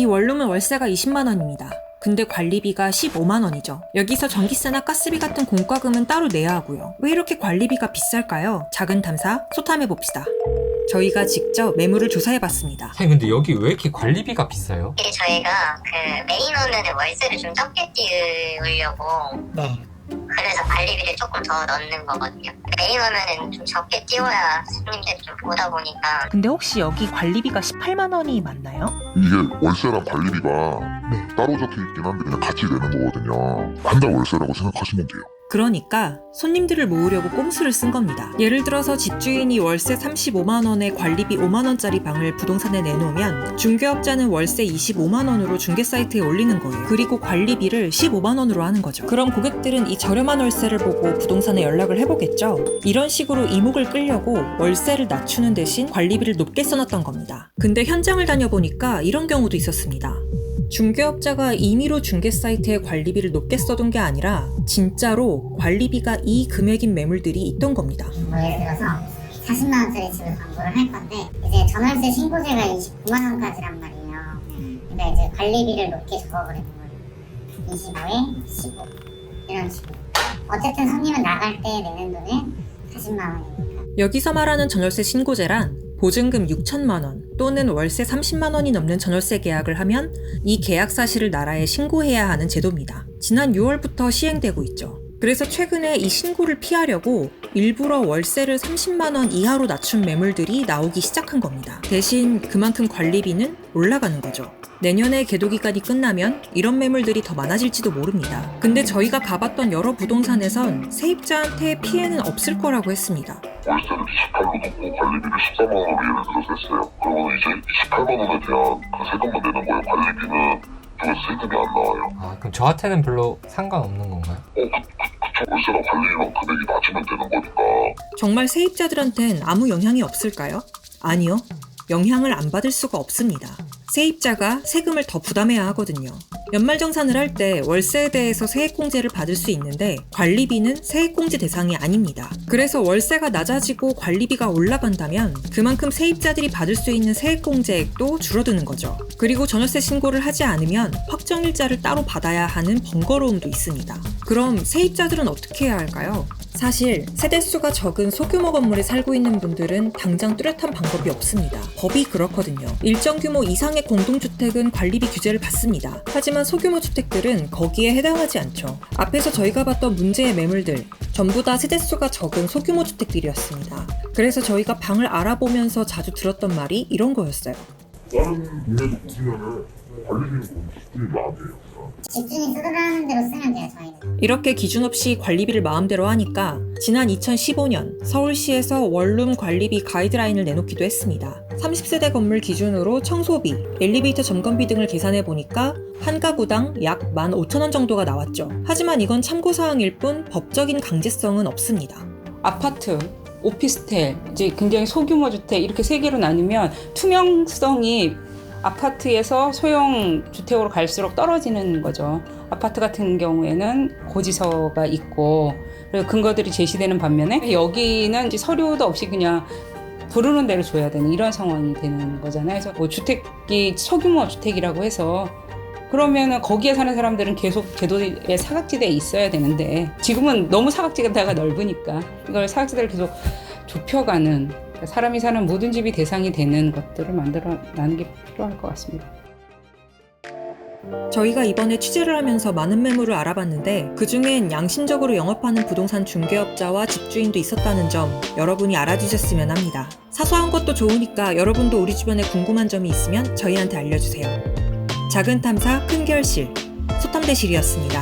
이 원룸은 월세가 20만 원입니다. 근데 관리비가 15만 원이죠. 여기서 전기세나 가스비 같은 공과금은 따로 내야 하고요. 왜 이렇게 관리비가 비쌀까요? 작은 탐사 소탐해봅시다. 저희가 직접 매물을 조사해봤습니다. 사장님 근데 여기 왜 이렇게 관리비가 비싸요? 이게 저희가 메인 오면은 월세를 좀 적게 띄우려고 그래서 관리비를 조금 더 넣는 거거든요. 메인 오면은 좀 적게 띄워야 손님들이 좀 보다 보니까. 근데 혹시 여기 관리비가 18만 원이 맞나요? 이게 월세랑 관리비가 따로 적혀있긴 한데 그냥 같이 내는 거거든요. 한 달 월세라고 생각하시면 돼요. 그러니까 손님들을 모으려고 꼼수를 쓴 겁니다. 예를 들어서 집주인이 월세 35만 원에 관리비 5만 원짜리 방을 부동산에 내놓으면 중개업자는 월세 25만 원으로 중개 사이트에 올리는 거예요. 그리고 관리비를 15만 원으로 하는 거죠. 그럼 고객들은 이 저렴한 월세를 보고 부동산에 연락을 해보겠죠. 이런 식으로 이목을 끌려고 월세를 낮추는 대신 관리비를 높게 써놨던 겁니다. 근데 현장을 다녀보니까 이런 경우도 있었습니다. 중개업자가 임의로 중개 사이트에 관리비를 높게 써둔 게 아니라 진짜로 관리비가 이 금액인 매물들이 있던 겁니다. 예를 들어서 40만 원짜리 집을 광고를 할 건데 이제 전월세 신고세가 29만 원까지란 말이에요. 그러니까 이제 관리비를 높게 적어버리는 거예요. 25에 15 이런 식으로. 어쨌든 손님은 나갈 때 내는 돈은 40만 원이니까. 여기서 말하는 전월세 신고제란 보증금 6천만 원 또는 월세 30만 원이 넘는 전월세 계약을 하면 이 계약 사실을 나라에 신고해야 하는 제도입니다. 지난 6월부터 시행되고 있죠. 그래서 최근에 이 신고를 피하려고 일부러 월세를 30만 원 이하로 낮춘 매물들이 나오기 시작한 겁니다. 대신 그만큼 관리비는 올라가는 거죠. 내년에 계도 기간이 끝나면 이런 매물들이 더 많아질지도 모릅니다. 근데 저희가 가봤던 여러 부동산에선 세입자한테 피해는 없을 거라고 했습니다. 월세를 28로 놓고 관리비를 14만 원으로 예를 들어서 했어요. 그러면 이제 28만 원에 대한 그 세금만 내는 거예요. 관리비는 그래서 세금이 안 나와요. 아 그럼 저한테는 별로 상관없는 건가요? 그쵸. 월세랑 관리비랑 금액이 낮으면 되는 거니까. 정말 세입자들한텐 아무 영향이 없을까요? 아니요. 영향을 안 받을 수가 없습니다. 세입자가 세금을 더 부담해야 하거든요. 연말정산을 할 때 월세에 대해서 세액공제를 받을 수 있는데 관리비는 세액공제 대상이 아닙니다. 그래서 월세가 낮아지고 관리비가 올라간다면 그만큼 세입자들이 받을 수 있는 세액공제액도 줄어드는 거죠. 그리고 전월세 신고를 하지 않으면 확정일자를 따로 받아야 하는 번거로움도 있습니다. 그럼 세입자들은 어떻게 해야 할까요? 사실 세대수가 적은 소규모 건물에 살고 있는 분들은 당장 뚜렷한 방법이 없습니다. 법이 그렇거든요. 일정 규모 이상의 공동주택은 관리비 규제를 받습니다. 하지만 소규모 주택들은 거기에 해당하지 않죠. 앞에서 저희가 봤던 문제의 매물들 전부 다 세대수가 적은 소규모 주택들이었습니다. 그래서 저희가 방을 알아보면서 자주 들었던 말이 이런 거였어요. 다른 동네도 보시면은 관리비는 집주인 마음이에요. 집주인이 쓰라는 대로 쓰면 돼요, 저희는. 이렇게 기준 없이 관리비를 마음대로 하니까 지난 2015년 서울시에서 원룸 관리비 가이드라인을 내놓기도 했습니다. 30세대 건물 기준으로 청소비, 엘리베이터 점검비 등을 계산해 보니까 한 가구당 약 15,000원 정도가 나왔죠. 하지만 이건 참고사항일 뿐 법적인 강제성은 없습니다. 아파트, 오피스텔, 이제 굉장히 소규모 주택 이렇게 세 개로 나누면 투명성이 아파트에서 소형 주택으로 갈수록 떨어지는 거죠. 아파트 같은 경우에는 고지서가 있고 그리고 근거들이 제시되는 반면에 여기는 이제 서류도 없이 그냥 부르는 대로 줘야 되는 이런 상황이 되는 거잖아요. 그래서 뭐 주택이 소규모 주택이라고 해서 그러면은 거기에 사는 사람들은 계속 제도의 사각지대에 있어야 되는데 지금은 너무 사각지대가 넓으니까 이걸 사각지대를 계속 좁혀가는 사람이 사는 모든 집이 대상이 되는 것들을 만들어내는 게 필요할 것 같습니다. 저희가 이번에 취재를 하면서 많은 매물을 알아봤는데 그중엔 양심적으로 영업하는 부동산 중개업자와 집주인도 있었다는 점 여러분이 알아주셨으면 합니다. 사소한 것도 좋으니까 여러분도 우리 주변에 궁금한 점이 있으면 저희한테 알려주세요. 작은 탐사 큰 결실 소탐대실이었습니다.